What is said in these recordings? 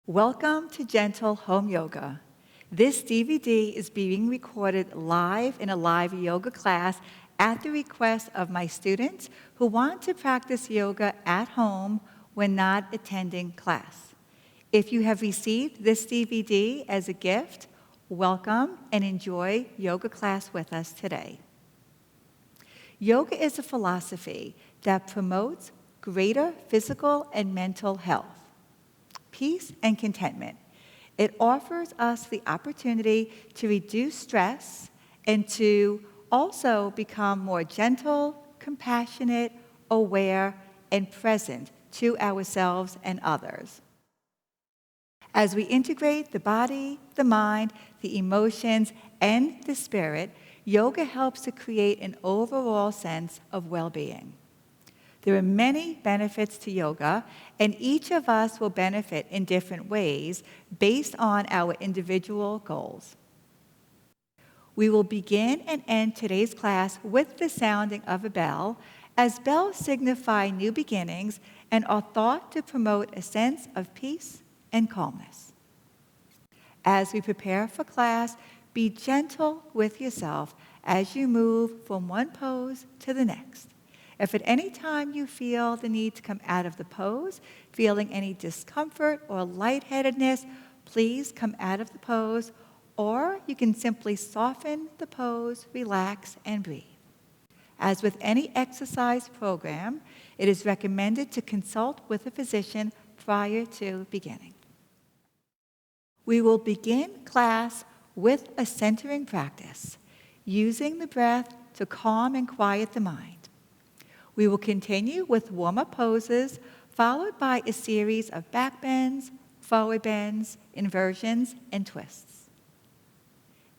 Welcome to Gentle Home Yoga. This DVD is being recorded live in a live yoga class at the request of my students who want to practice yoga at home when not attending class. If you have received this DVD as a gift, welcome and enjoy yoga class with us today. Yoga is a philosophy that promotes greater physical and mental health, peace and contentment. It offers us the opportunity to reduce stress and to also become more gentle, compassionate, aware, and present to ourselves and others. As we integrate the body, the mind, the emotions, and the spirit, yoga helps to create an overall sense of well-being. There are many benefits to yoga, and each of us will benefit in different ways based on our individual goals. We will begin and end today's class with the sounding of a bell, as bells signify new beginnings and are thought to promote a sense of peace and calmness. As we prepare for class, be gentle with yourself as you move from one pose to the next. If at any time you feel the need to come out of the pose, feeling any discomfort or lightheadedness, please come out of the pose, or you can simply soften the pose, relax, and breathe. As with any exercise program, it is recommended to consult with a physician prior to beginning. We will begin class with a centering practice, using the breath to calm and quiet the mind. We will continue with warm-up poses, followed by a series of back bends, forward bends, inversions, and twists.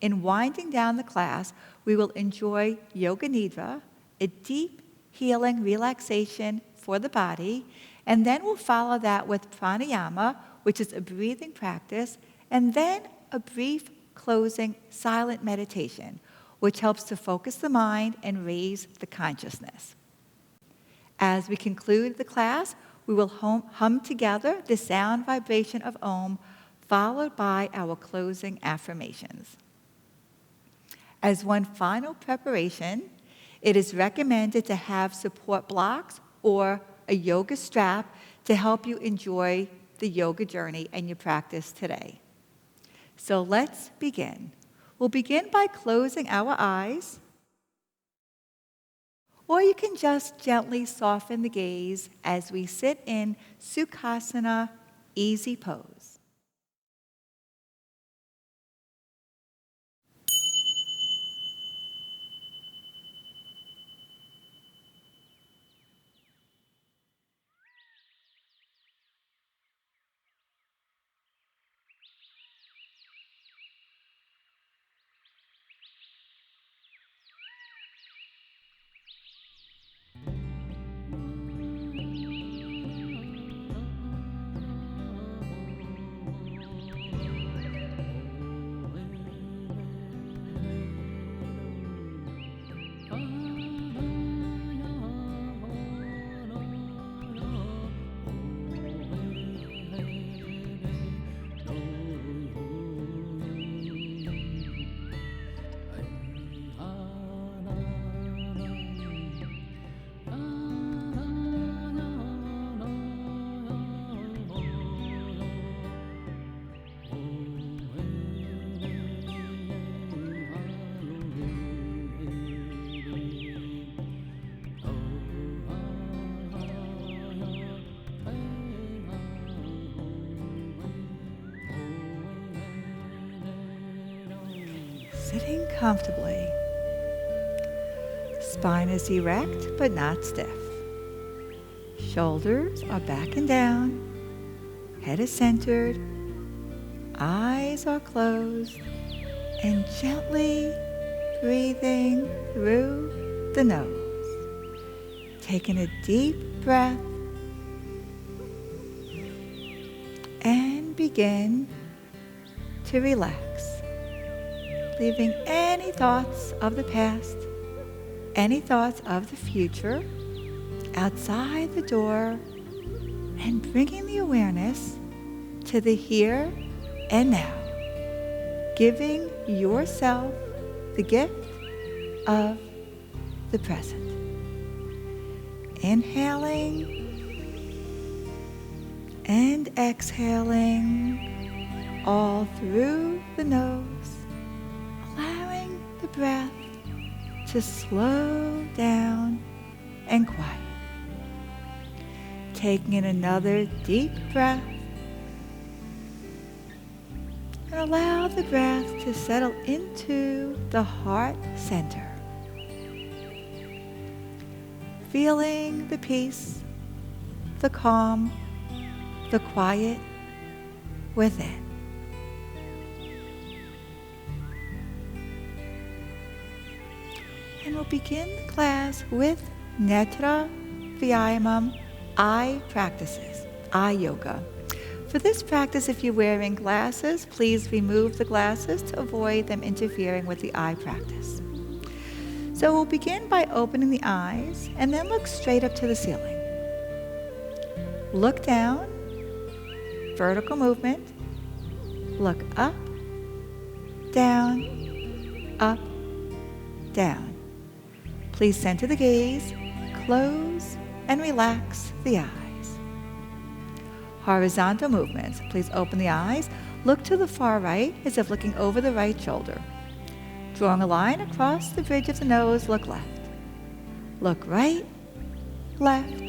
In winding down the class, we will enjoy Yoga Nidra, a deep, healing relaxation for the body, and then we'll follow that with Pranayama, which is a breathing practice, and then a brief closing silent meditation, which helps to focus the mind and raise the consciousness. As we conclude the class, we will hum together the sound vibration of Om, followed by our closing affirmations. As one final preparation, it is recommended to have support blocks or a yoga strap to help you enjoy the yoga journey and your practice today. So let's begin. We'll begin by closing our eyes, or you can just gently soften the gaze as we sit in Sukhasana, easy pose. Sitting comfortably. Spine is erect but not stiff. Shoulders are back and down. Head is centered. Eyes are closed. And gently breathing through the nose. Taking a deep breath. And begin to relax. Leaving any thoughts of the past, any thoughts of the future outside the door, and bringing the awareness to to the here and now, giving yourself the gift of the present. Inhaling and exhaling all through the nose, allowing the breath to slow down and quiet. Taking in another deep breath and allow the breath to settle into the heart center. Feeling the peace, the calm, the quiet within. And we'll begin the class with Netra Vyayamam eye practices, eye yoga. For this practice, if you're wearing glasses, please remove the glasses to avoid them interfering with the eye practice. So we'll begin by opening the eyes and then look straight up to the ceiling. Look down, vertical movement, look up, down, up, down. Please center the gaze, close, and relax the eyes. Horizontal movements. Please open the eyes, look to the far right as if looking over the right shoulder. Drawing a line across the bridge of the nose, look left. Look right, left,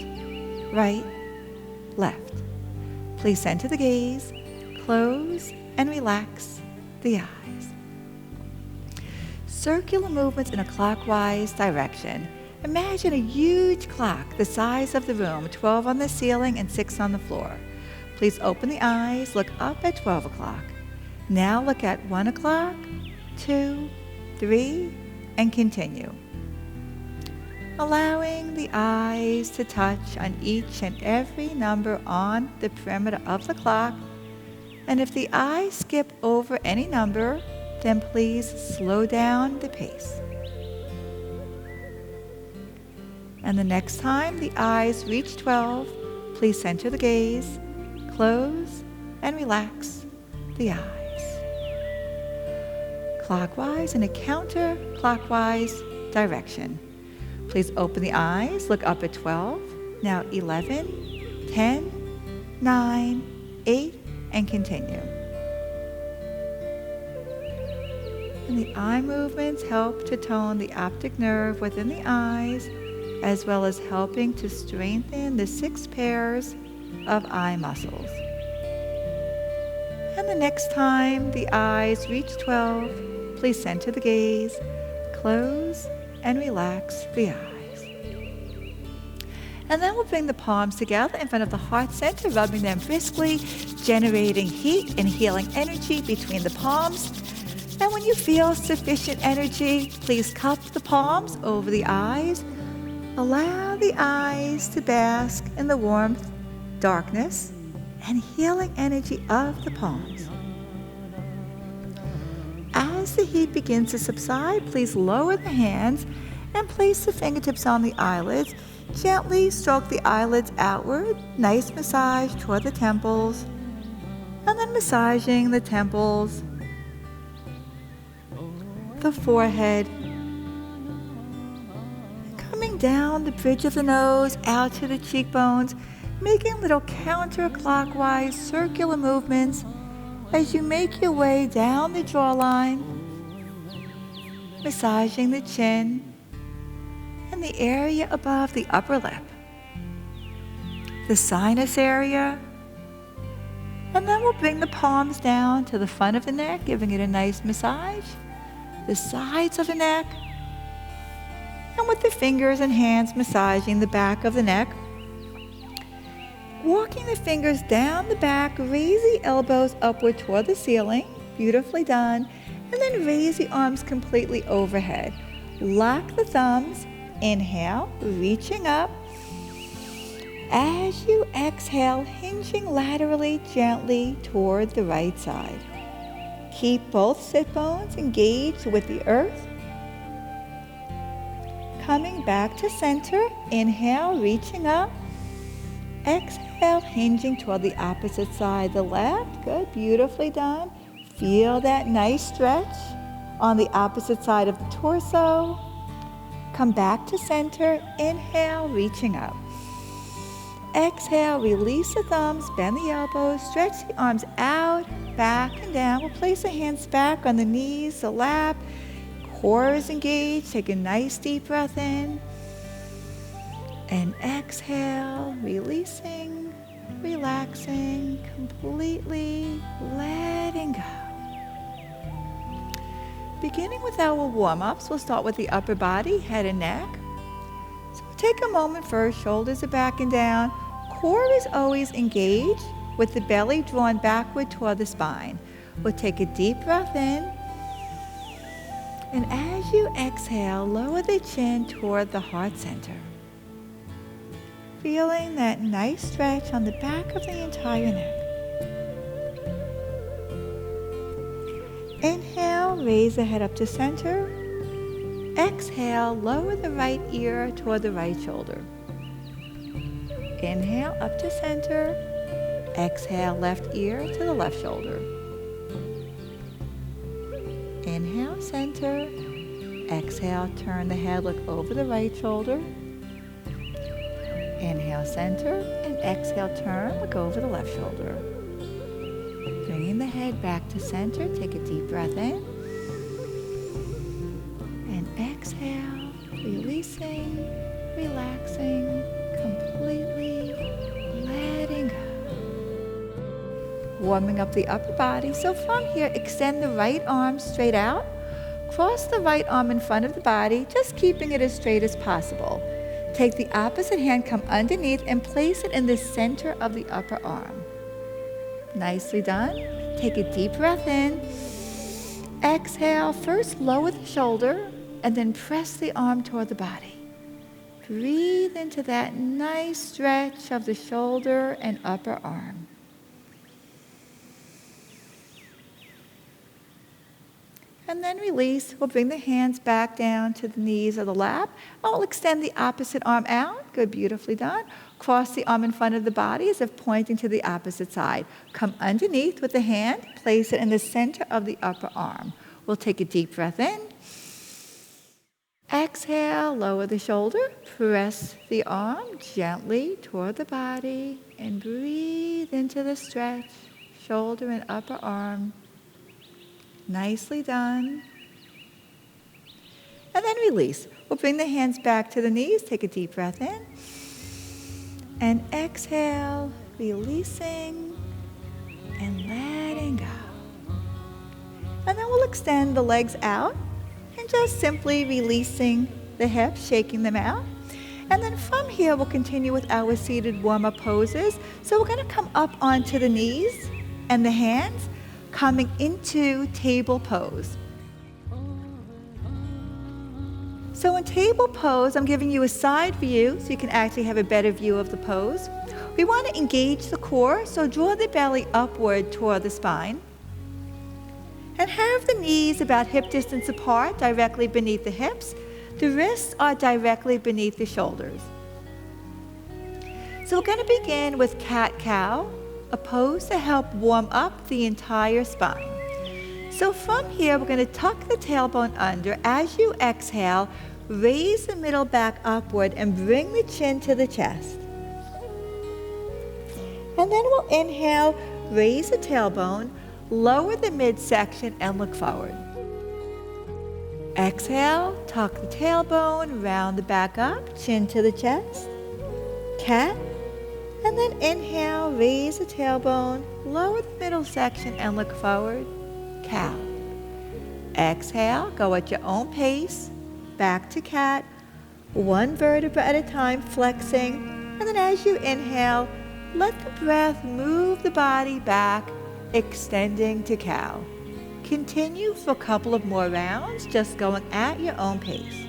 right, left. Please center the gaze, close, and relax the eyes. Circular movements in a clockwise direction. Imagine a huge clock the size of the room, 12 on the ceiling and 6 on the floor. Please open the eyes, look up at 12 o'clock. Now look at 1 o'clock, 2, 3, and continue. Allowing the eyes to touch on each and every number on the perimeter of the clock. And if the eyes skip over any number, then please slow down the pace. And the next time the eyes reach 12, please center the gaze, close, and relax the eyes. Clockwise in a counterclockwise direction. Please open the eyes, look up at 12, now 11, 10, 9, 8, and continue. And the eye movements help to tone the optic nerve within the eyes, as well as helping to strengthen the 6 pairs of eye muscles. And the next time the eyes reach 12, please center the gaze, close, and relax the eyes. And then we'll bring the palms together in front of the heart center, rubbing them briskly, generating heat and healing energy between the palms. And when you feel sufficient energy, please cup the palms over the eyes. Allow the eyes to bask in the warmth, darkness, and healing energy of the palms. As the heat begins to subside, please lower the hands and place the fingertips on the eyelids. Gently stroke the eyelids outward, nice massage toward the temples, and then massaging the temples, the forehead, coming down the bridge of the nose out to the cheekbones, making little counterclockwise circular movements as you make your way down the jawline, massaging the chin and the area above the upper lip, the sinus area. And then we'll bring the palms down to the front of the neck, giving it a nice massage, the sides of the neck, and with the fingers and hands massaging the back of the neck. Walking the fingers down the back, raise the elbows upward toward the ceiling. Beautifully done. And then raise the arms completely overhead. Lock the thumbs. Inhale, reaching up. As you exhale, hinging laterally gently toward the right side. Keep both sit bones engaged with the earth. Coming back to center. Inhale, reaching up. Exhale, hinging toward the opposite side, the left. Good, beautifully done. Feel that nice stretch on the opposite side of the torso. Come back to center. Inhale, reaching up. Exhale, release the thumbs, bend the elbows, stretch the arms out, back and down. We'll place the hands back on the knees, the lap. Core is engaged. Take a nice deep breath in. And exhale, releasing, relaxing, completely letting go. Beginning with our warm-ups, we'll start with the upper body, head and neck. So we'll take a moment first, shoulders are back and down. Core is always engaged with the belly drawn backward toward the spine. We'll take a deep breath in. And as you exhale, lower the chin toward the heart center. Feeling that nice stretch on the back of the entire neck. Inhale, raise the head up to center. Exhale, lower the right ear toward the right shoulder. Inhale, up to center. Exhale, left ear to the left shoulder. Inhale, center. Exhale, turn the head, look over the right shoulder. Inhale, center, and exhale, turn, look over the left shoulder. Bringing the head back to center, take a deep breath in. And exhale, releasing, relaxing, completely letting go. Warming up the upper body. So from here, extend the right arm straight out. Cross the right arm in front of the body, just keeping it as straight as possible. Take the opposite hand, come underneath, and place it in the center of the upper arm. Nicely done. Take a deep breath in. Exhale. First, lower the shoulder, and then press the arm toward the body. Breathe into that nice stretch of the shoulder and upper arm. And then release. We'll bring the hands back down to the knees or the lap. And we'll extend the opposite arm out. Good, beautifully done. Cross the arm in front of the body as if pointing to the opposite side. Come underneath with the hand. Place it in the center of the upper arm. We'll take a deep breath in. Exhale, lower the shoulder. Press the arm gently toward the body. And breathe into the stretch, shoulder and upper arm. Nicely done. And then release. We'll bring the hands back to the knees. Take a deep breath in. And exhale, releasing and letting go. And then we'll extend the legs out and just simply releasing the hips, shaking them out. And then from here, we'll continue with our seated warm-up poses. So we're going to come up onto the knees and the hands, coming into table pose. So in table pose, I'm giving you a side view so you can actually have a better view of the pose. We want to engage the core, so draw the belly upward toward the spine. And have the knees about hip distance apart, directly beneath the hips. The wrists are directly beneath the shoulders. So we're going to begin with cat-cow, a pose to help warm up the entire spine. So from here, we're going to tuck the tailbone under. As you exhale, raise the middle back upward and bring the chin to the chest. And then we'll inhale, raise the tailbone, lower the midsection, and look forward. Exhale, tuck the tailbone, round the back up, chin to the chest. Cat. And then inhale, raise the tailbone, lower the middle section, and look forward. Cow. Exhale, go at your own pace, back to cat, one vertebra at a time, flexing. And then as you inhale, let the breath move the body back, extending to cow. Continue for a couple of more rounds, just going at your own pace.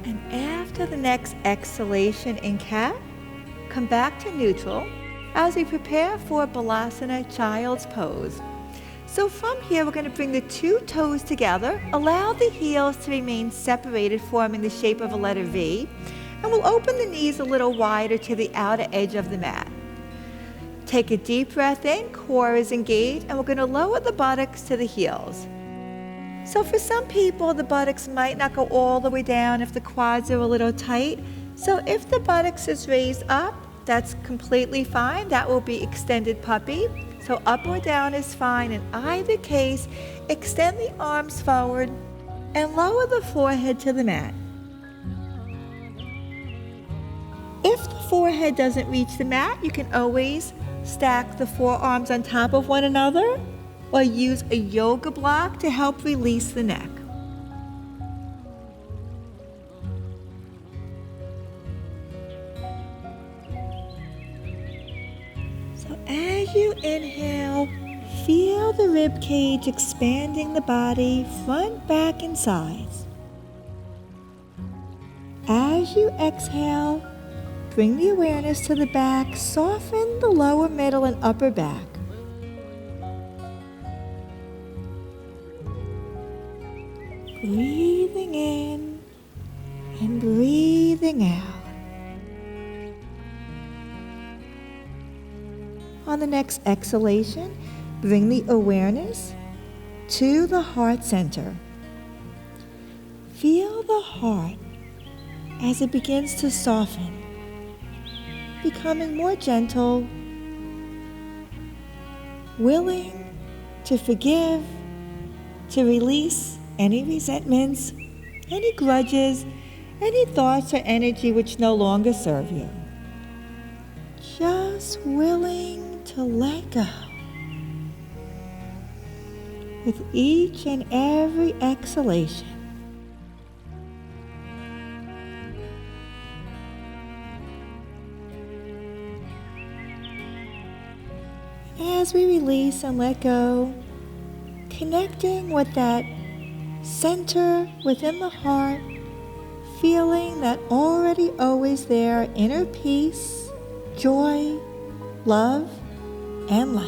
And after the next exhalation in cat, come back to neutral. as we prepare for Balasana Child's Pose. So from here, we're going to bring the two toes together, allow the heels to remain separated, forming the shape of a letter V, and we'll open the knees a little wider to the outer edge of the mat. Take a deep breath in, core is engaged, and we're going to lower the buttocks to the heels. So for some people, the buttocks might not go all the way down if the quads are a little tight. So if the buttocks is raised up, that's completely fine. That will be extended puppy. So up or down is fine. In either case, extend the arms forward and lower the forehead to the mat. If the forehead doesn't reach the mat, you can always stack the forearms on top of one another or use a yoga block to help release the neck. So as you inhale, feel the rib cage expanding the body, front, back, and sides. As you exhale, bring the awareness to the back, soften the lower, middle, and upper back. Breathing in and breathing out. On the next exhalation, bring the awareness to the heart center. Feel the heart as it begins to soften, becoming more gentle, willing to forgive, to release any resentments, any grudges, any thoughts or energy which no longer serve you. Just willing to let go. With each and every exhalation. As we release and let go, connecting with that center within the heart, feeling that already always there inner peace, joy, love, and light.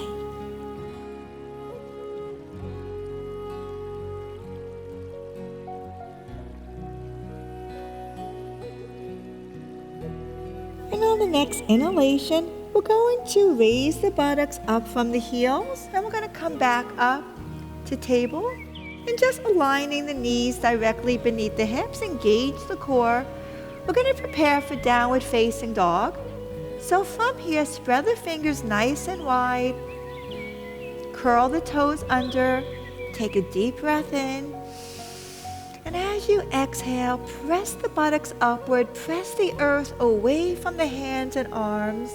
And on the next inhalation, we're going to raise the buttocks up from the heels, and we're going to come back up to table, and just aligning the knees directly beneath the hips, engage the core. We're going to prepare for downward facing dog. So from here, spread the fingers nice and wide, curl the toes under, take a deep breath in, and as you exhale, press the buttocks upward, press the earth away from the hands and arms,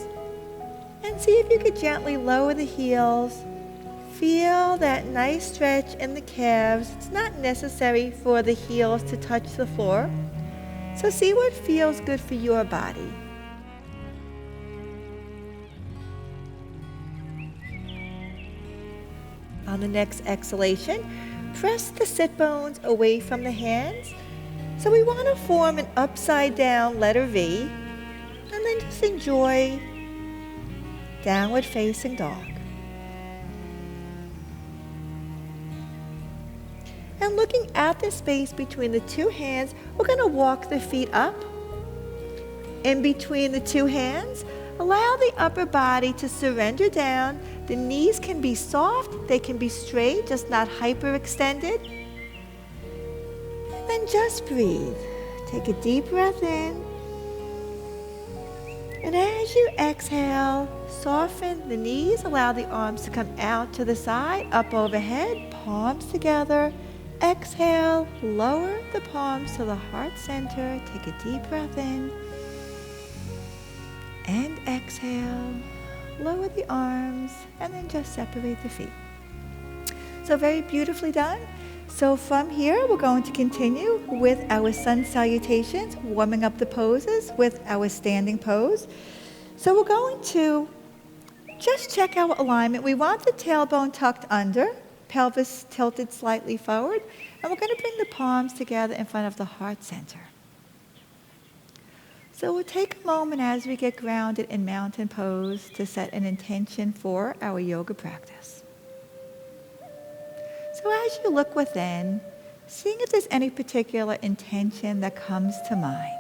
and see if you could gently lower the heels. Feel that nice stretch in the calves. It's not necessary for the heels to touch the floor. So see what feels good for your body. On the next exhalation, press the sit bones away from the hands. So we want to form an upside down letter V, and then just enjoy downward facing dog. And looking at the space between the two hands, we're going to walk the feet up. In between the two hands, allow the upper body to surrender down. The knees can be soft, they can be straight, just not hyperextended. And then just breathe. Take a deep breath in. And as you exhale, soften the knees, allow the arms to come out to the side, up overhead, palms together. Exhale, lower the palms to the heart center. Take a deep breath in. And exhale, lower the arms, and then just separate the feet. So very beautifully done. So from here, we're going to continue with our sun salutations, warming up the poses with our standing pose. So we're going to just check our alignment. We want the tailbone tucked under, pelvis tilted slightly forward, and we're going to bring the palms together in front of the heart center. So we'll take a moment as we get grounded in mountain pose to set an intention for our yoga practice. So as you look within, seeing if there's any particular intention that comes to mind.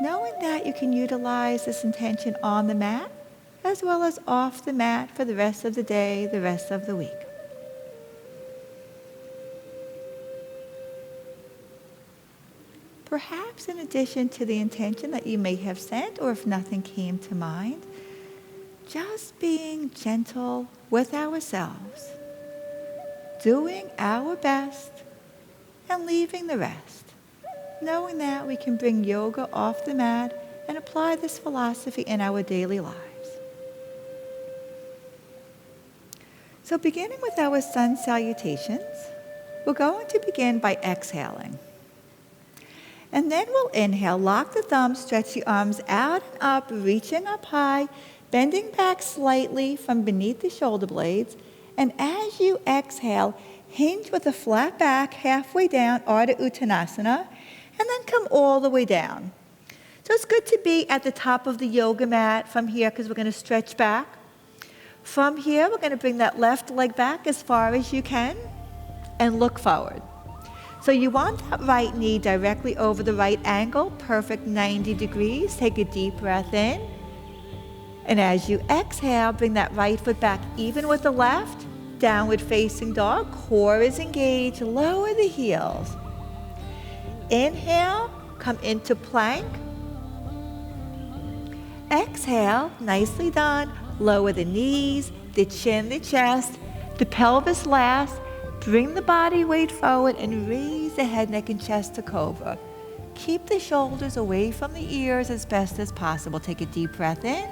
Knowing that you can utilize this intention on the mat as well as off the mat for the rest of the day, the rest of the week. Perhaps in addition to the intention that you may have set, or if nothing came to mind, just being gentle with ourselves, doing our best and leaving the rest, knowing that we can bring yoga off the mat and apply this philosophy in our daily lives. So beginning with our sun salutations, we're going to begin by exhaling. And then we'll inhale, lock the thumbs, stretch the arms out and up, reaching up high, bending back slightly from beneath the shoulder blades. And as you exhale, hinge with a flat back halfway down, Ardha Uttanasana, and then come all the way down. So it's good to be at the top of the yoga mat from here because we're going to stretch back. From here, we're going to bring that left leg back as far as you can and look forward. So you want that right knee directly over the right ankle, perfect 90 degrees. Take a deep breath in. And as you exhale, bring that right foot back even with the left. Downward facing dog, core is engaged, lower the heels. Inhale, come into plank. Exhale, nicely done. Lower the knees, the chin, the chest, the pelvis last. Bring the body weight forward and raise the head, neck, and chest to cobra. Keep the shoulders away from the ears as best as possible. Take a deep breath in.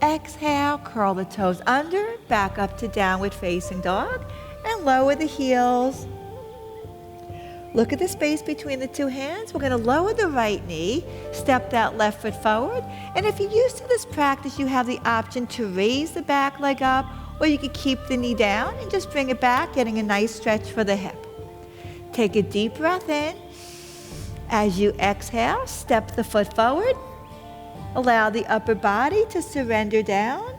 Exhale, curl the toes under, back up to downward facing dog, and lower the heels. Look at the space between the two hands. We're going to lower the right knee, step that left foot forward. And if you're used to this practice, you have the option to raise the back leg up, or you could keep the knee down and just bring it back, getting a nice stretch for the hip. Take a deep breath in. As you exhale, step the foot forward. Allow the upper body to surrender down.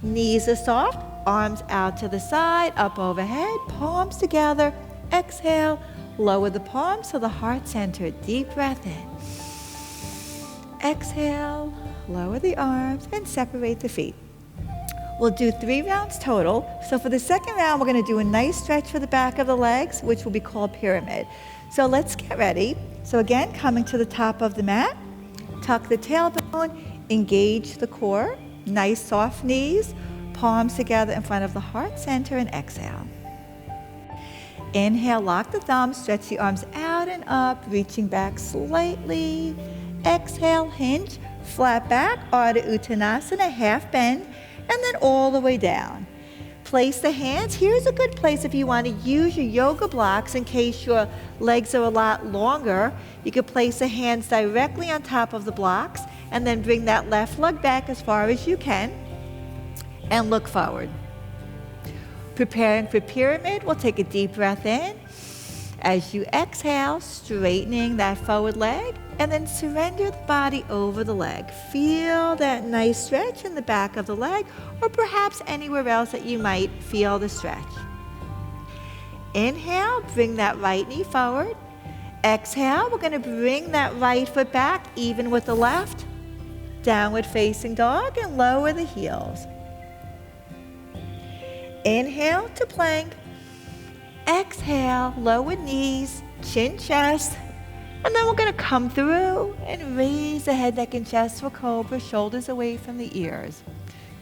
Knees are soft, arms out to the side, up overhead, palms together. Exhale, lower the palms to the heart center. Deep breath in. Exhale, lower the arms and separate the feet. We'll do 3 rounds total. So for the second round, we're going to do a nice stretch for the back of the legs, which will be called pyramid. So let's get ready. So again, coming to the top of the mat, tuck the tailbone, engage the core, nice soft knees, palms together in front of the heart center, and exhale. Inhale, lock the thumbs, stretch the arms out and up, reaching back slightly. Exhale, hinge, flat back, Ardha Uttanasana, half bend, and then all the way down. Place the hands. Here's a good place if you want to use your yoga blocks in case your legs are a lot longer. You could place the hands directly on top of the blocks and then bring that left leg back as far as you can and look forward. Preparing for pyramid, we'll take a deep breath in. As you exhale, straightening that forward leg, and then surrender the body over the leg. Feel that nice stretch in the back of the leg, or perhaps anywhere else that you might feel the stretch. Inhale, bring that right knee forward. Exhale, we're going to bring that right foot back, even with the left. Downward facing dog, and lower the heels. Inhale to plank. Exhale, lower knees, chin, chest. And then we're going to come through and raise the head, neck, and chest for cobra, shoulders away from the ears.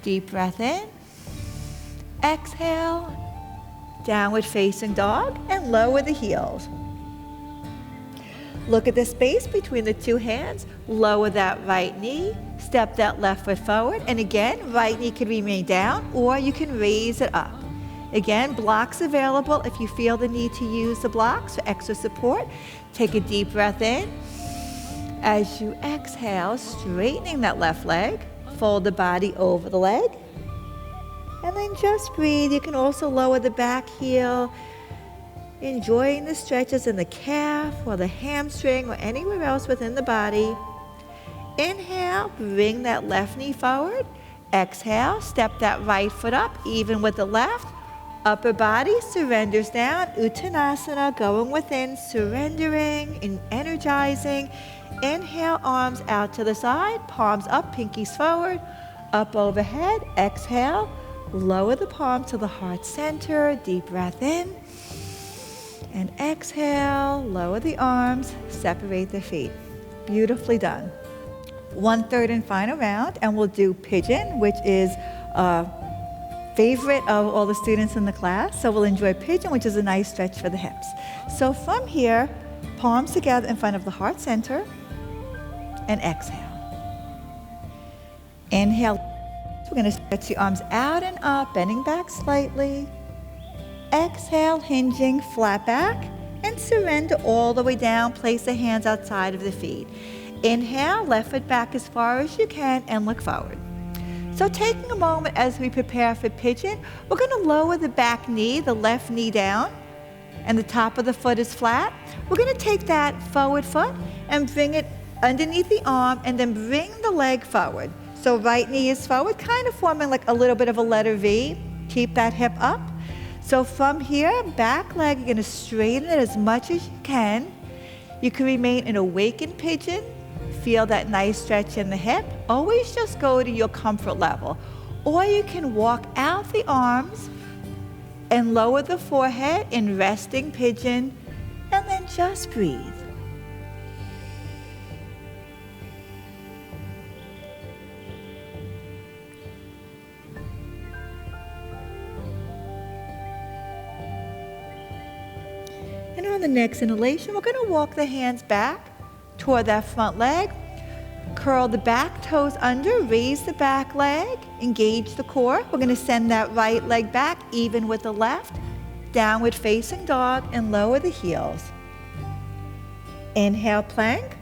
Deep breath in. Exhale, downward facing dog, and lower the heels. Look at the space between the two hands. Lower that right knee. Step that left foot forward. And again, right knee can remain down, or you can raise it up. Again, blocks available if you feel the need to use the blocks for extra support. Take a deep breath in. As you exhale, straightening that left leg, fold the body over the leg, and then just breathe. You can also lower the back heel, enjoying the stretches in the calf or the hamstring or anywhere else within the body. Inhale, bring that left knee forward. Exhale, step that right foot up, even with the left. Upper body surrenders down. Uttanasana, going within, surrendering and energizing. Inhale, arms out to the side, palms up, pinkies forward, up overhead. Exhale, lower the palm to the heart center. Deep breath in. And exhale, lower the arms, separate the feet. Beautifully done. 1/3 and final round, and we'll do pigeon, which is a favorite of all the students in the class. So we'll enjoy pigeon, which is a nice stretch for the hips. So from here, palms together in front of the heart center, and exhale. Inhale. We're going to stretch the arms out and up, bending back slightly. Exhale, hinging, flat back, and surrender all the way down. Place the hands outside of the feet. Inhale, left foot back as far as you can, and look forward. So taking a moment as we prepare for pigeon, we're going to lower the back knee, the left knee down, and the top of the foot is flat. We're going to take that forward foot and bring it underneath the arm, and then bring the leg forward. So right knee is forward, kind of forming like a little bit of a letter V. Keep that hip up. So from here, back leg, you're going to straighten it as much as you can. You can remain in awakened pigeon. Feel that nice stretch in the hip. Always just go to your comfort level. Or you can walk out the arms and lower the forehead in resting pigeon, and then just breathe. And on the next inhalation, we're going to walk the hands back toward that front leg. Curl the back toes under, raise the back leg, engage the core. We're going to send that right leg back, even with the left. Downward facing dog, and lower the heels. Inhale, plank.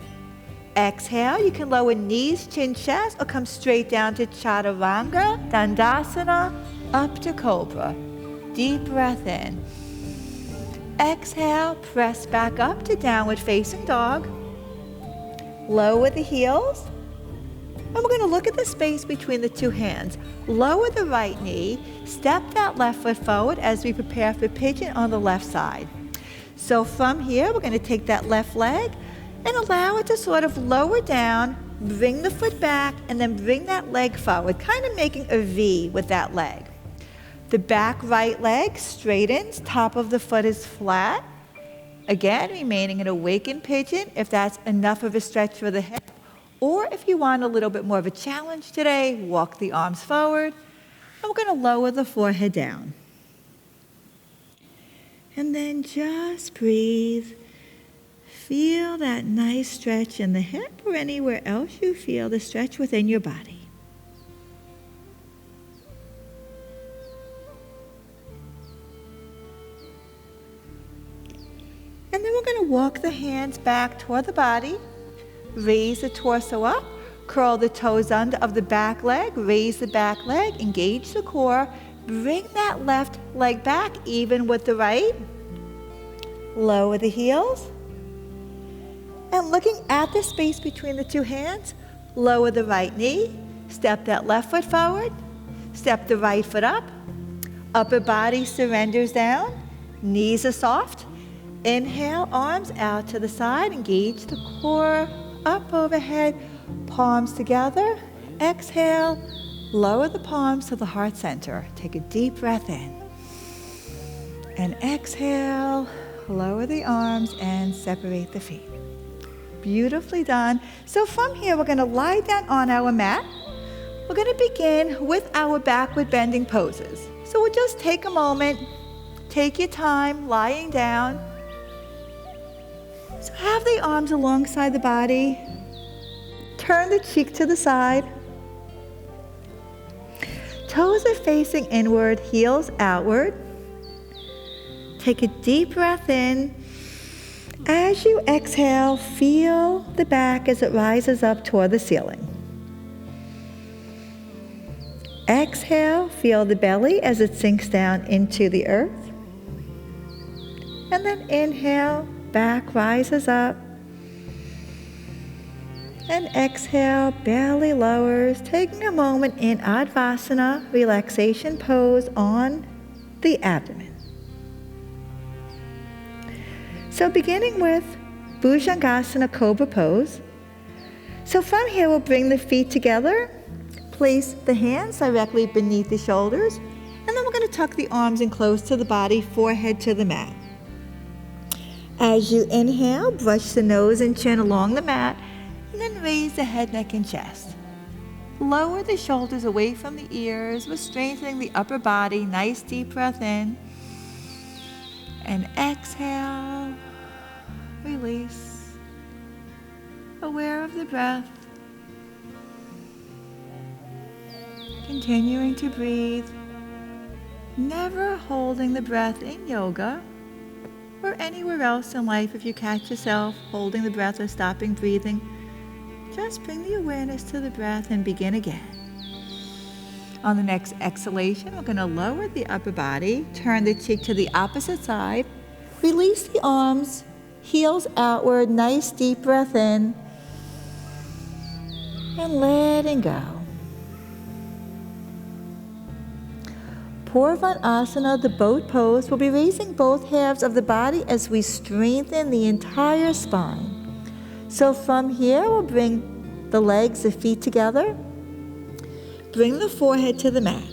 Exhale, you can lower knees, chin, chest, or come straight down to chaturanga, dandasana, up to cobra. Deep breath in. Exhale, press back up to downward facing dog. Lower the heels. And we're going to look at the space between the two hands. Lower the right knee. Step that left foot forward as we prepare for pigeon on the left side. So from here, we're going to take that left leg and allow it to sort of lower down, bring the foot back, and then bring that leg forward, kind of making a V with that leg. The back right leg straightens, top of the foot is flat. Again, remaining in awakened pigeon if that's enough of a stretch for the hip. Or if you want a little bit more of a challenge today, walk the arms forward. And we're going to lower the forehead down. And then just breathe. Feel that nice stretch in the hip or anywhere else you feel the stretch within your body. And then we're going to walk the hands back toward the body. Raise the torso up. Curl the toes under of the back leg. Raise the back leg. Engage the core. Bring that left leg back even with the right. Lower the heels. And looking at the space between the two hands, lower the right knee. Step that left foot forward. Step the right foot up. Upper body surrenders down. Knees are soft. Inhale, arms out to the side, engage the core, up overhead, palms together. Exhale, lower the palms to the heart center. Take a deep breath in. And exhale, lower the arms and separate the feet. Beautifully done. So from here, we're going to lie down on our mat. We're going to begin with our backward bending poses. So we'll just take a moment, take your time lying down. So have the arms alongside the body. Turn the cheek to the side. Toes are facing inward, heels outward. Take a deep breath in. As you exhale, feel the back as it rises up toward the ceiling. Exhale, feel the belly as it sinks down into the earth. And then inhale, back rises up. And exhale, belly lowers, taking a moment in Advasana, relaxation pose on the abdomen. So beginning with Bhujangasana Cobra pose. So from here, we'll bring the feet together, place the hands directly beneath the shoulders, and then we're going to tuck the arms in close to the body, forehead to the mat. As you inhale, brush the nose and chin along the mat, and then raise the head, neck, and chest. Lower the shoulders away from the ears. We're strengthening the upper body. Nice deep breath in. And exhale. Release. Aware of the breath. Continuing to breathe. Never holding the breath in yoga or anywhere else in life. If you catch yourself holding the breath or stopping breathing, just bring the awareness to the breath and begin again. On the next exhalation, we're going to lower the upper body, turn the cheek to the opposite side, release the arms, heels outward, nice deep breath in, and letting go. Purvanasana, the boat pose, we'll be raising both halves of the body as we strengthen the entire spine. So from here, we'll bring the legs, the feet together. Bring the forehead to the mat.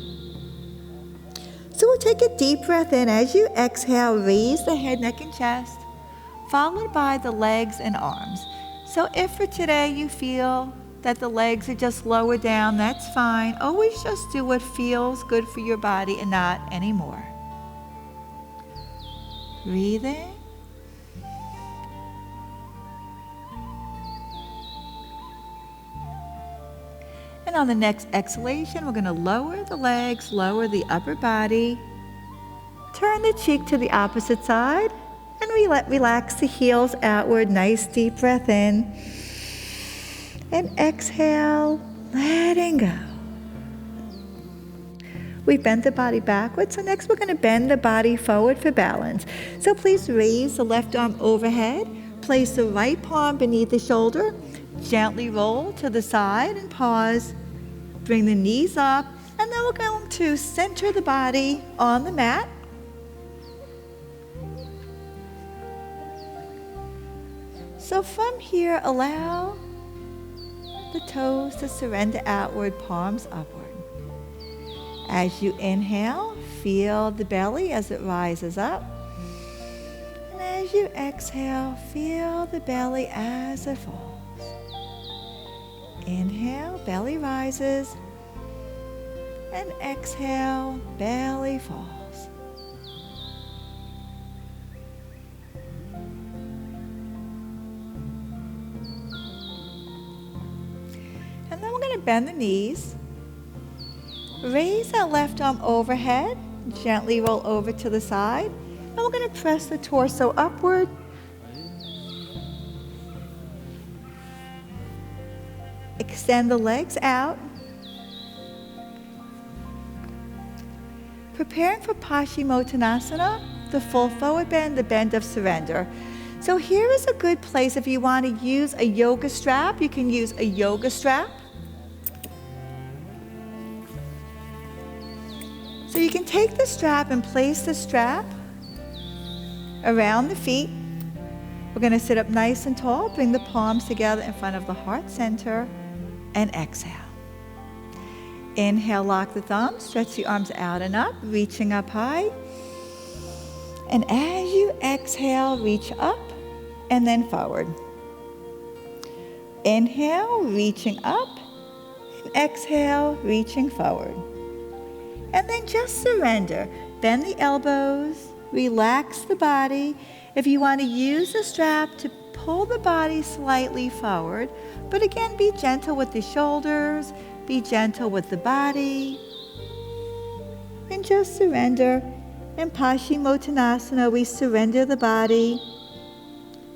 So we'll take a deep breath in. As you exhale, raise the head, neck, and chest, followed by the legs and arms. So if for today you feel that the legs are just lower down, that's fine. Always just do what feels good for your body and not anymore. Breathing. And on the next exhalation, we're going to lower the legs, lower the upper body, turn the cheek to the opposite side, and relax the heels outward. Nice deep breath in. And exhale, letting go. We bent the body backwards, so next we're going to bend the body forward for balance. So please raise the left arm overhead, place the right palm beneath the shoulder, gently roll to the side and pause. Bring the knees up, and then we're going to center the body on the mat. So from here, allow the toes to surrender outward, palms upward. As you inhale, feel the belly as it rises up. And as you exhale, feel the belly as it falls. Inhale, belly rises. And exhale, belly falls. And then we're going to bend the knees. Raise that left arm overhead. Gently roll over to the side. And we're going to press the torso upward. Extend the legs out. Preparing for Paschimottanasana, the full forward bend, the bend of surrender. So here is a good place if you want to use a yoga strap. You can use a yoga strap. So you can take the strap and place the strap around the feet. We're going to sit up nice and tall. Bring the palms together in front of the heart center and exhale. Inhale, lock the thumbs, stretch the arms out and up, reaching up high. And as you exhale, reach up and then forward. Inhale, reaching up, and exhale, reaching forward. And then just surrender. Bend the elbows, relax the body. If you want to use the strap to pull the body slightly forward, but again, be gentle with the shoulders, be gentle with the body, and just surrender. In Paschimottanasana, we surrender the body,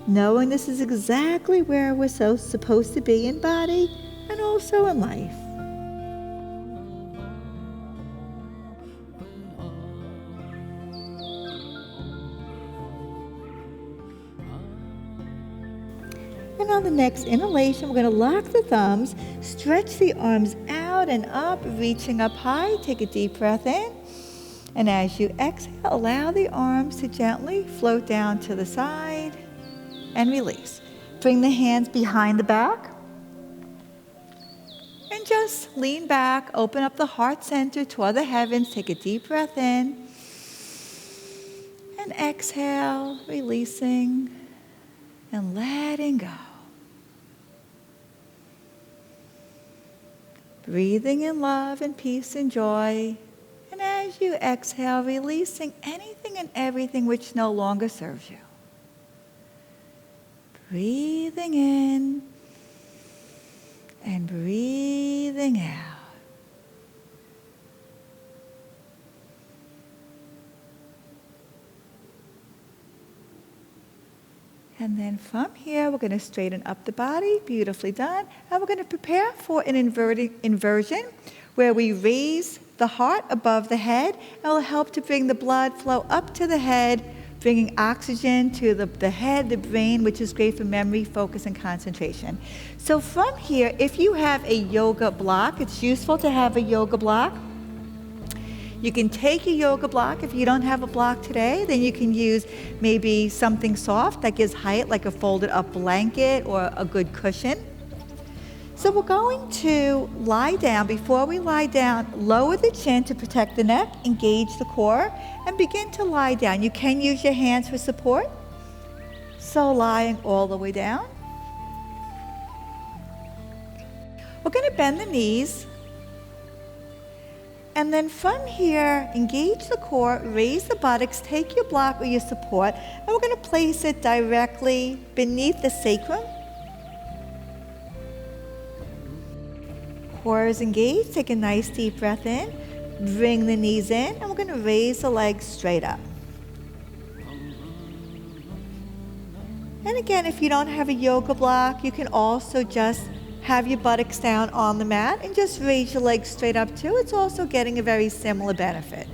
knowing this is exactly where we're supposed to be in body and also in life. And on the next inhalation, we're going to lock the thumbs, stretch the arms out and up, reaching up high. Take a deep breath in. And as you exhale, allow the arms to gently float down to the side and release. Bring the hands behind the back. And just lean back, open up the heart center toward the heavens. Take a deep breath in. And exhale, releasing and letting go. Breathing in love and peace and joy. And as you exhale, releasing anything and everything which no longer serves you. Breathing in and breathing out. And then from here, we're going to straighten up the body, beautifully done. And we're going to prepare for an inversion where we raise the heart above the head. And will help to bring the blood flow up to the head, bringing oxygen to the head, the brain, which is great for memory, focus, and concentration. So from here, if you have a yoga block, it's useful to have a yoga block. You can take a yoga block. If you don't have a block today, then you can use maybe something soft that gives height, like a folded up blanket or a good cushion. So we're going to lie down. Before we lie down, lower the chin to protect the neck, engage the core, and begin to lie down. You can use your hands for support. So lying all the way down. We're going to bend the knees. And then from here, engage the core, raise the buttocks, take your block or your support, and we're going to place it directly beneath the sacrum. Core is engaged. Take a nice deep breath in. Bring the knees in, and we're going to raise the legs straight up. And again, if you don't have a yoga block, you can also just have your buttocks down on the mat and just raise your legs straight up too. It's also getting a very similar benefit.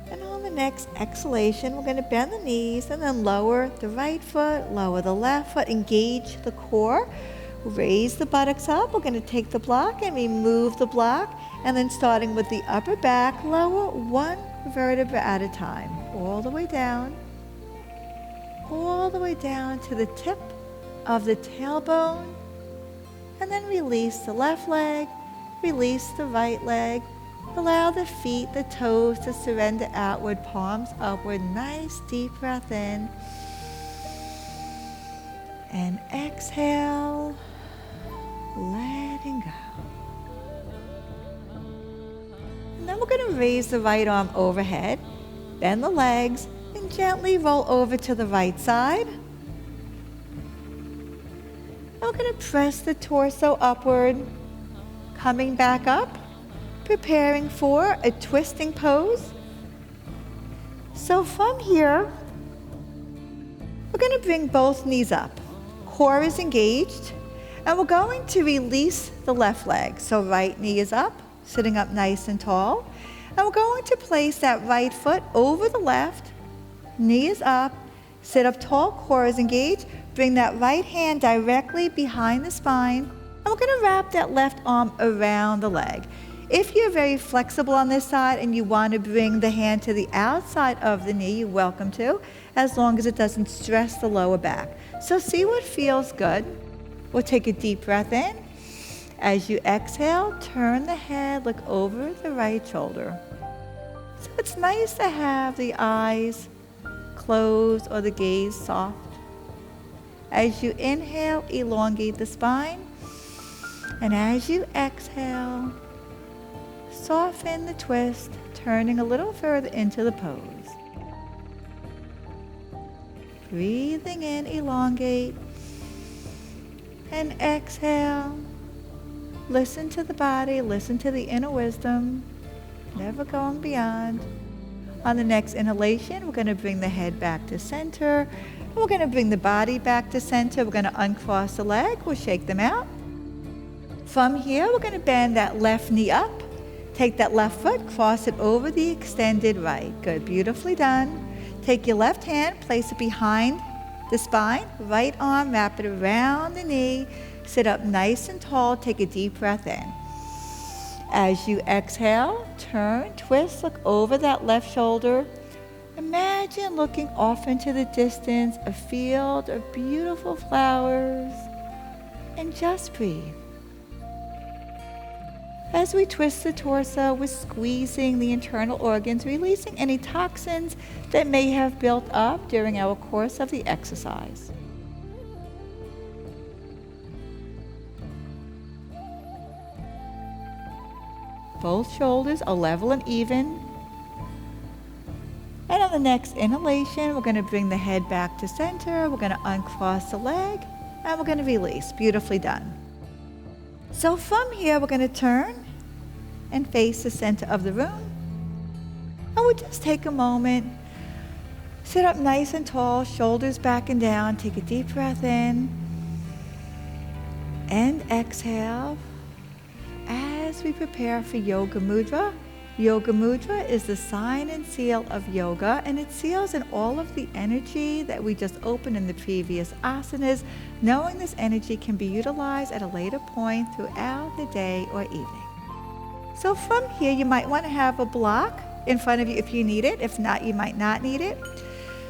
And on the next exhalation, we're going to bend the knees and then lower the right foot, lower the left foot, engage the core, raise the buttocks up. We're going to take the block and remove the block, and then starting with the upper back, lower one vertebra at a time, all the way down to the tip of the tailbone, and then release the left leg, release the right leg. Allow the feet, the toes to surrender outward, palms upward. Nice deep breath in. And exhale, letting go. And then we're going to raise the right arm overhead, bend the legs, and gently roll over to the right side. And we're going to press the torso upward, coming back up. Preparing for a twisting pose. So from here, we're going to bring both knees up. Core is engaged, and we're going to release the left leg. So right knee is up, sitting up nice and tall. And we're going to place that right foot over the left, knee is up, sit up tall, core is engaged. Bring that right hand directly behind the spine, and we're going to wrap that left arm around the leg. If you're very flexible on this side and you want to bring the hand to the outside of the knee, you're welcome to, as long as it doesn't stress the lower back. So see what feels good. We'll take a deep breath in. As you exhale, turn the head, look over the right shoulder. So it's nice to have the eyes closed or the gaze soft. As you inhale, elongate the spine. And as you exhale, soften the twist, turning a little further into the pose. Breathing in, elongate, and exhale. Listen to the body, listen to the inner wisdom. never going beyond. On the next inhalation, we're going to bring the head back to center. We're going to bring the body back to center. We're going to uncross the leg. We'll shake them out. From here, we're going to bend that left knee up. Take that left foot, cross it over the extended right. Good, beautifully done. Take your left hand, place it behind the spine. Right arm, wrap it around the knee. Sit up nice and tall. Take a deep breath in. As you exhale, turn, twist, look over that left shoulder. Imagine looking off into the distance, a field of beautiful flowers, and just breathe. As we twist the torso, we're squeezing the internal organs, releasing any toxins that may have built up during our course of the exercise. Both shoulders are level and even. And on the next inhalation, we're going to bring the head back to center. We're going to uncross the leg, and we're going to release. Beautifully done. So from here, we're going to turn and face the center of the room. And we'll just take a moment. Sit up nice and tall, shoulders back and down. Take a deep breath in. And exhale. As we prepare for Yoga Mudra, Yoga Mudra is the sign and seal of yoga, and it seals in all of the energy that we just opened in the previous asanas, knowing this energy can be utilized at a later point throughout the day or evening. So from here, you might want to have a block in front of you if you need it. If not, you might not need it.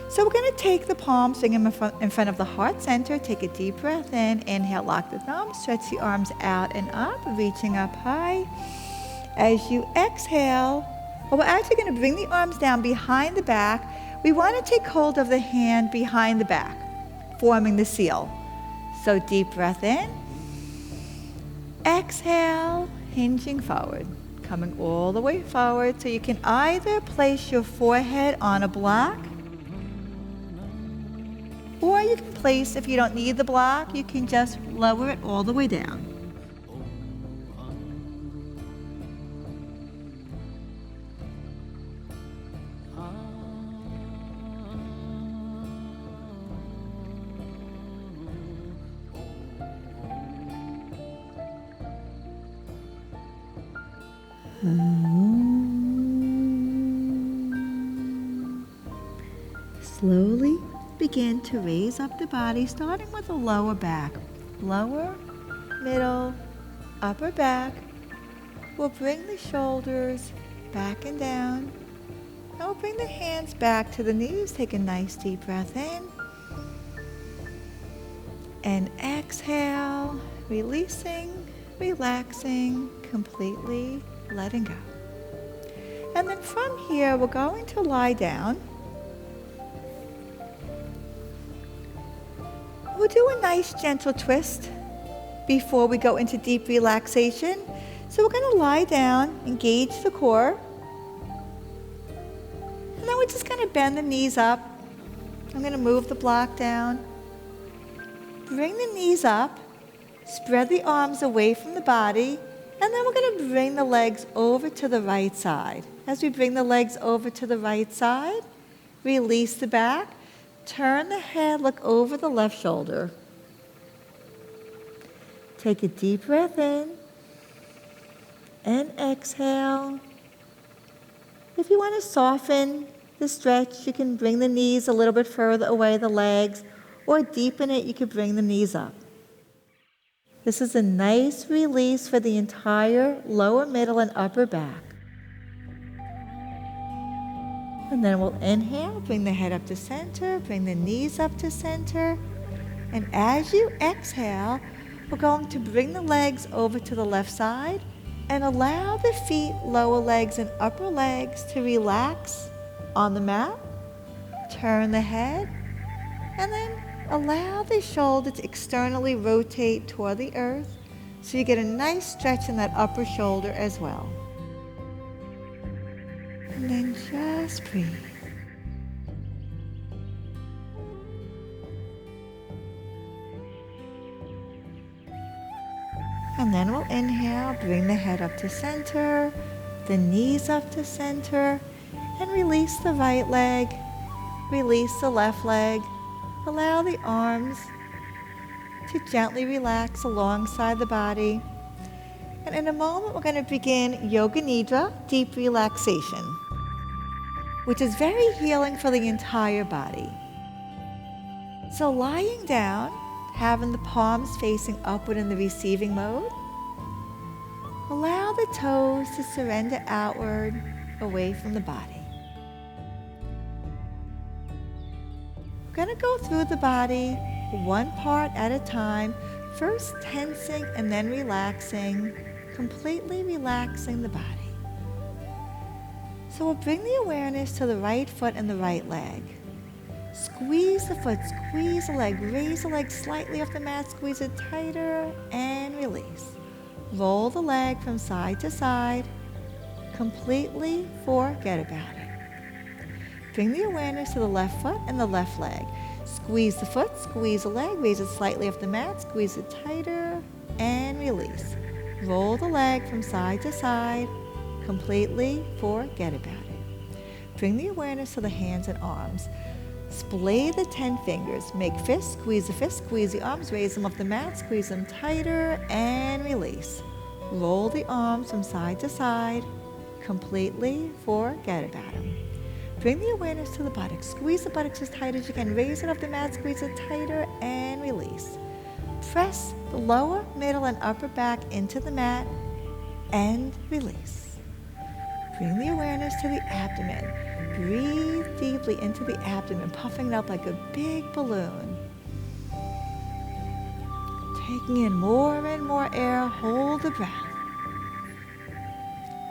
So we're going to take the palms, bring them in front of the heart center. Take a deep breath in. Inhale, lock the thumbs. Stretch the arms out and up, reaching up high. As you exhale, we're actually going to bring the arms down behind the back. We want to take hold of the hand behind the back, forming the seal. So deep breath in. Exhale, hinging forward, coming all the way forward. So you can either place your forehead on a block, or you can place, if you don't need the block, you can just lower it all the way down. Slowly begin to raise up the body, starting with the lower back. Lower, middle, upper back. We'll bring the shoulders back and down. Now we'll bring the hands back to the knees. Take a nice deep breath in. And exhale, releasing, relaxing, completely letting go. And then from here, we're going to lie down. We'll do a nice gentle twist before we go into deep relaxation. So we're going to lie down, engage the core. And then we're just going to bend the knees up. I'm going to move the block down. Bring the knees up. Spread the arms away from the body. And then we're going to bring the legs over to the right side. As we bring the legs over to the right side, release the back. Turn the head, look over the left shoulder. Take a deep breath in and exhale. If you want to soften the stretch, you can bring the knees a little bit further away, the legs, or deepen it, you can bring the knees up. This is a nice release for the entire lower, middle, and upper back. And then we'll inhale, bring the head up to center, bring the knees up to center. And as you exhale, we're going to bring the legs over to the left side and allow the feet, lower legs, and upper legs to relax on the mat. Turn the head, and then allow the shoulder to externally rotate toward the earth so you get a nice stretch in that upper shoulder as well. And then just breathe. And then we'll inhale, bring the head up to center, the knees up to center, and release the right leg, release the left leg. Allow the arms to gently relax alongside the body. And in a moment, we're going to begin Yoga Nidra, deep relaxation, which is very healing for the entire body. So lying down, having the palms facing upward in the receiving mode, allow the toes to surrender outward, away from the body. We're going to go through the body one part at a time, first tensing and then relaxing, completely relaxing the body. So we'll bring the awareness to the right foot and the right leg. Squeeze the foot, squeeze the leg, raise the leg slightly off the mat, squeeze it tighter, and release. Roll the leg from side to side, completely forget about it. Bring the awareness to the left foot and the left leg. Squeeze the foot, squeeze the leg, raise it slightly off the mat, squeeze it tighter, and release. Roll the leg from side to side, completely forget about it. Bring the awareness to the hands and arms. Splay the 10 fingers. Make fists, squeeze the arms, raise them off the mat, squeeze them tighter, and release. Roll the arms from side to side, completely forget about them. Bring the awareness to the buttocks. Squeeze the buttocks as tight as you can. Raise it off the mat, squeeze it tighter, and release. Press the lower, middle, and upper back into the mat, and release. Bring the awareness to the abdomen. Breathe deeply into the abdomen, puffing it up like a big balloon. Taking in more and more air, hold the breath.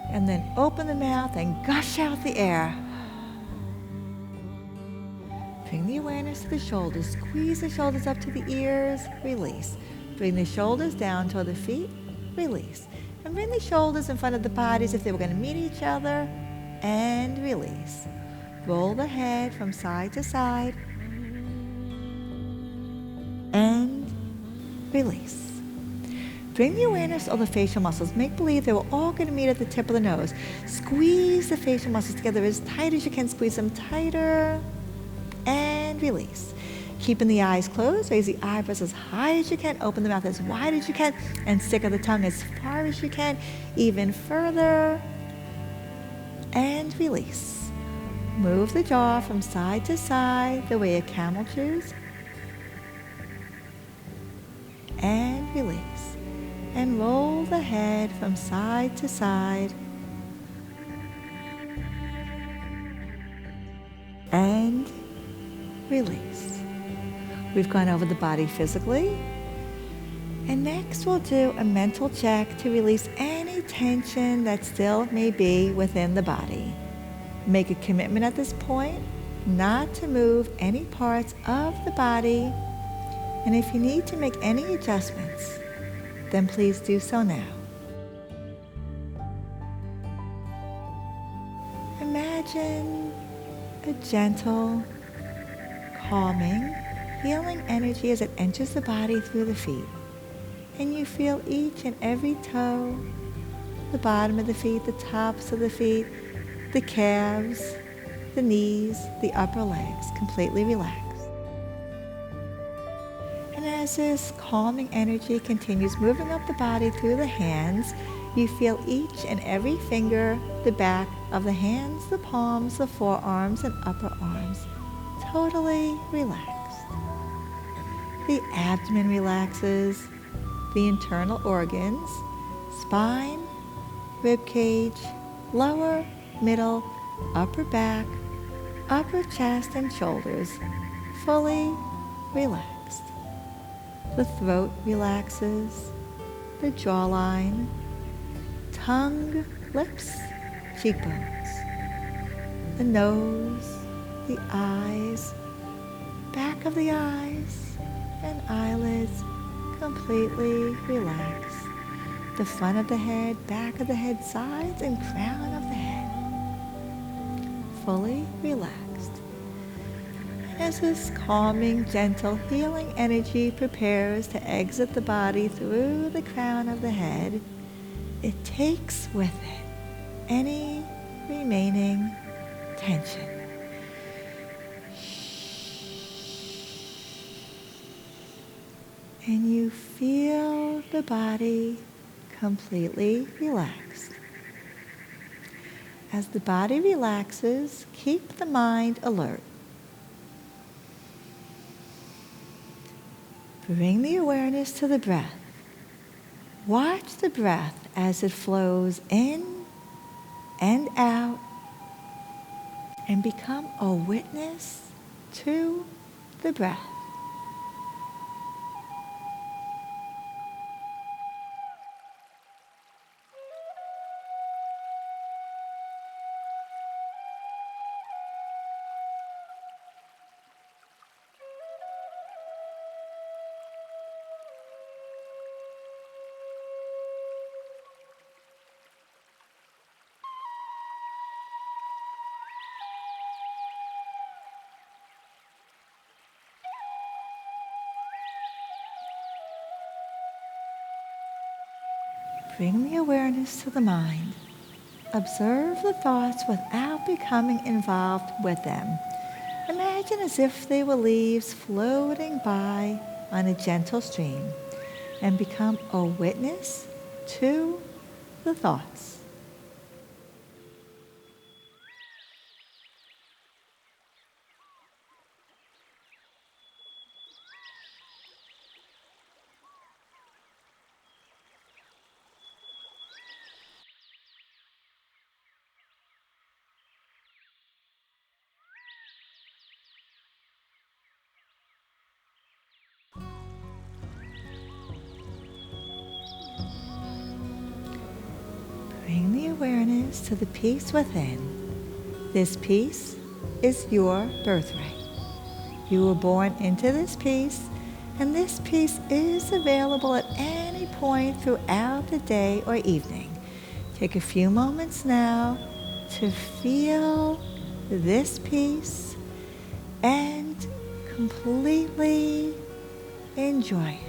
And then open the mouth and gush out the air. Bring the awareness to the shoulders. Squeeze the shoulders up to the ears, release. Bring the shoulders down toward the feet, release. And bring the shoulders in front of the bodies if they were going to meet each other, and release. Roll the head from side to side, and release. Bring the awareness of the facial muscles. Make believe they were all going to meet at the tip of the nose. Squeeze the facial muscles together as tight as you can. Squeeze them tighter, and release. Keeping the eyes closed, raise the eyebrows as high as you can, open the mouth as wide as you can, and stick out the tongue as far as you can, even further, and release. Move the jaw from side to side the way a camel chews, and release. And roll the head from side to side, and release. We've gone over the body physically. And next we'll do a mental check to release any tension that still may be within the body. Make a commitment at this point not to move any parts of the body. And if you need to make any adjustments, then please do so now. Imagine a gentle, calming, healing energy as it enters the body through the feet. And you feel each and every toe, the bottom of the feet, the tops of the feet, the calves, the knees, the upper legs, completely relaxed. And as this calming energy continues moving up the body through the hands, you feel each and every finger, the back of the hands, the palms, the forearms, and upper arms, totally relaxed. The abdomen relaxes, the internal organs, spine, rib cage, lower, middle, upper back, upper chest, and shoulders, fully relaxed. The throat relaxes, the jawline, tongue, lips, cheekbones, the nose, the eyes, back of the eyes, and eyelids completely relaxed. The front of the head, back of the head, sides, and crown of the head. Fully relaxed. As this calming, gentle, healing energy prepares to exit the body through the crown of the head, it takes with it any remaining tension. And you feel the body completely relaxed. As the body relaxes, keep the mind alert. Bring the awareness to the breath. Watch the breath as it flows in and out, and become a witness to the breath. Bring the awareness to the mind. Observe the thoughts without becoming involved with them. Imagine as if they were leaves floating by on a gentle stream, and become a witness to the thoughts. Bring the awareness to the peace within. This peace is your birthright. You were born into this peace, and this peace is available at any point throughout the day or evening. Take a few moments now to feel this peace and completely enjoy it.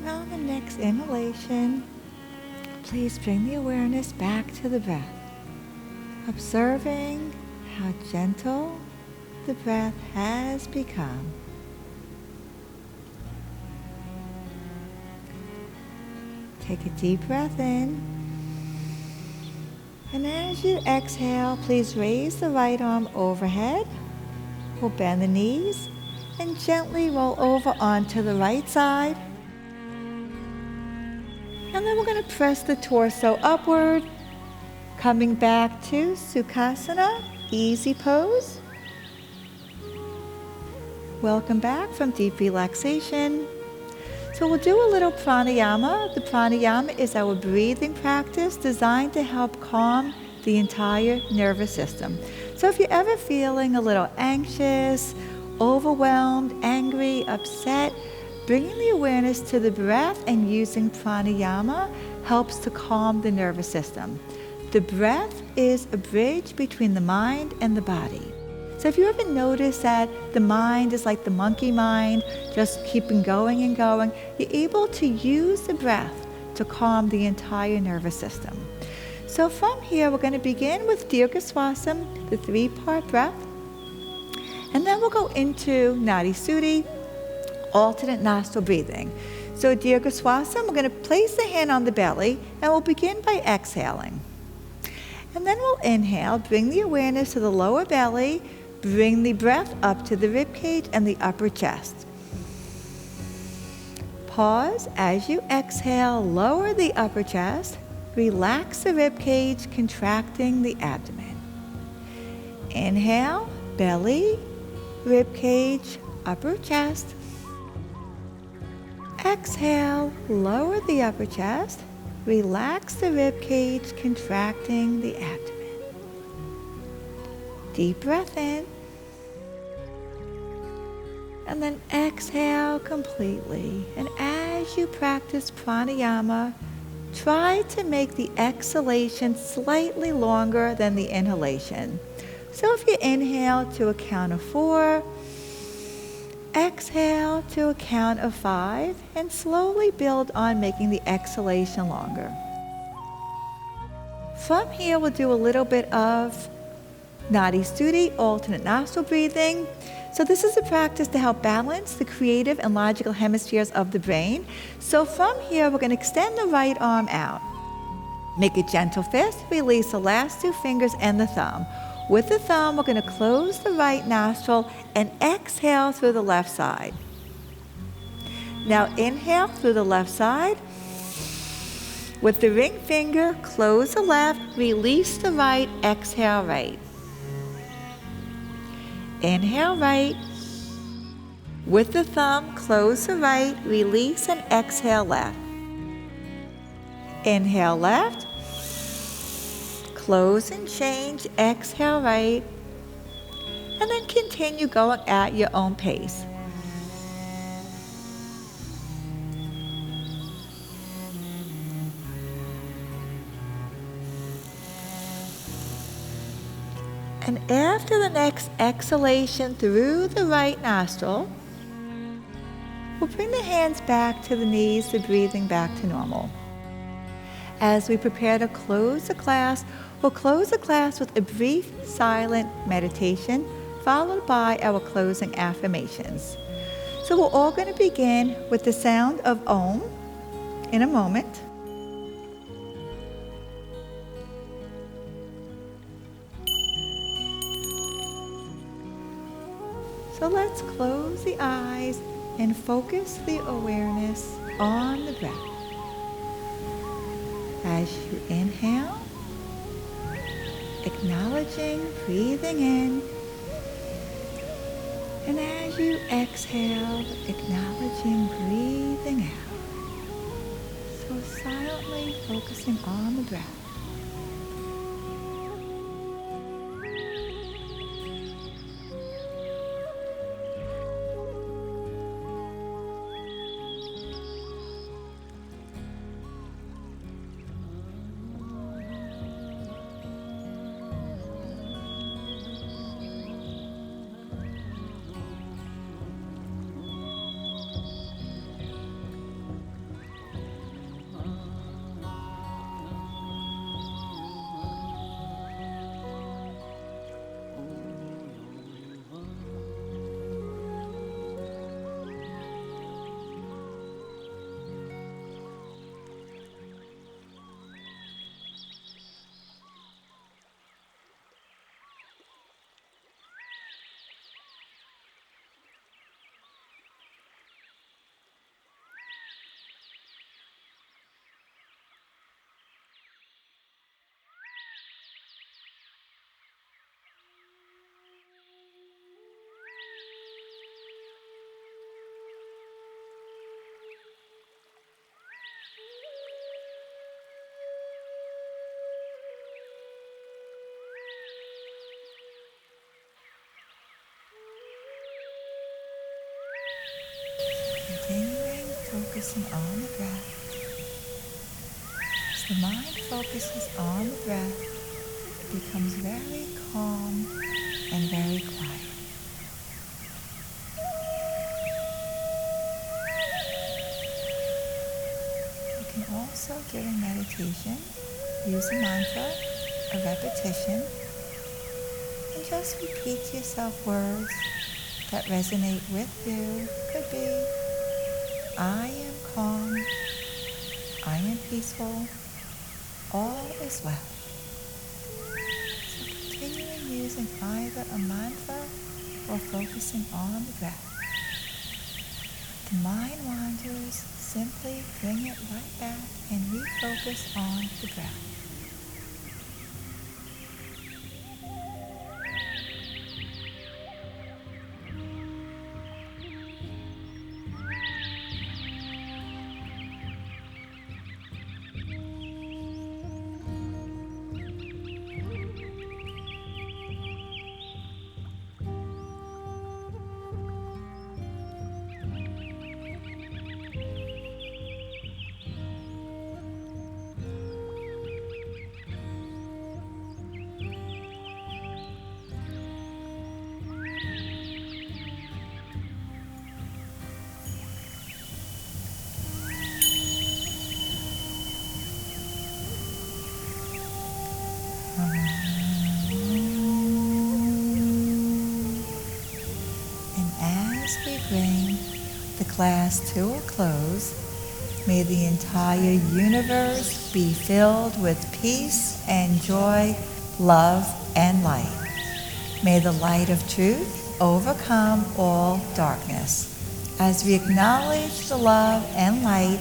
On the next inhalation, please bring the awareness back to the breath, observing how gentle the breath has become. Take a deep breath in, and as you exhale, please raise the right arm overhead. We'll bend the knees and gently roll over onto the right side. And then we're going to press the torso upward, coming back to Sukhasana, easy pose. Welcome back from deep relaxation. So we'll do a little pranayama. The pranayama is our breathing practice designed to help calm the entire nervous system. So if you're ever feeling a little anxious, overwhelmed, angry, upset, bringing the awareness to the breath and using pranayama helps to calm the nervous system. The breath is a bridge between the mind and the body. So if you ever notice that the mind is like the monkey mind, just keeping going and going, you're able to use the breath to calm the entire nervous system. So from here, we're going to begin with Dirgha Swasam, the 3-part breath. And then we'll go into Nadi Suddhi, alternate nostril breathing. So Dirga Swasam, we're going to place the hand on the belly, and we'll begin by exhaling. And then we'll inhale, bring the awareness to the lower belly, bring the breath up to the rib cage and the upper chest. Pause as you exhale, lower the upper chest, relax the rib cage, contracting the abdomen. Inhale, belly, rib cage, upper chest. Exhale, lower the upper chest, relax the rib cage, contracting the abdomen. Deep breath in. And then exhale completely. And as you practice pranayama, try to make the exhalation slightly longer than the inhalation. So if you inhale to a count of 4, exhale to a count of 5, and slowly build on making the exhalation longer. From here, we'll do a little bit of Nadi Stuti, alternate nostril breathing. So this is a practice to help balance the creative and logical hemispheres of the brain. So from here, we're going to extend the right arm out. Make a gentle fist, release the last 2 fingers and the thumb. With the thumb, we're going to close the right nostril and exhale through the left side. Now inhale through the left side. With the ring finger, close the left, release the right, exhale right. Inhale right. With the thumb, close the right, release and exhale left. Inhale left. Close and change, exhale right, and then continue going at your own pace. And after the next exhalation through the right nostril, we'll bring the hands back to the knees, the breathing back to normal. As we prepare to close the class, we'll close the class with a brief silent meditation followed by our closing affirmations. So we're all going to begin with the sound of Om in a moment. So let's close the eyes and focus the awareness on the breath. As you inhale, acknowledging breathing in, and as you exhale, acknowledging breathing out. So silently focusing on the breath. Continuing focusing on the breath. As the mind focuses on the breath, it becomes very calm and very quiet. You can also, during meditation, use a mantra, a repetition, and just repeat to yourself words that resonate with you. Could be, I am calm. I am peaceful. All is well. So continuing using either a mantra or focusing on the breath. If the mind wanders, simply bring it right back and refocus on the breath. And as we bring the class to a close, may the entire universe be filled with peace and joy, love and light. May the light of truth overcome all darkness. As we acknowledge the love and light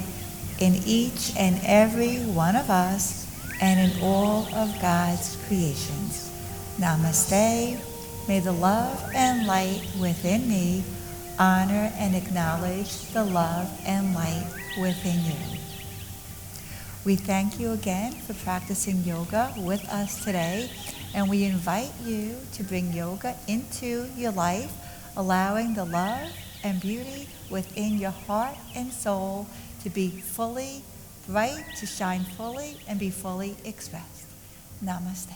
in each and every one of us and in all of God's creations. Namaste. May the love and light within me honor and acknowledge the love and light within you. We thank you again for practicing yoga with us today, and we invite you to bring yoga into your life, allowing the love and beauty within your heart and soul to be fully bright, to shine fully, and be fully expressed. Namaste.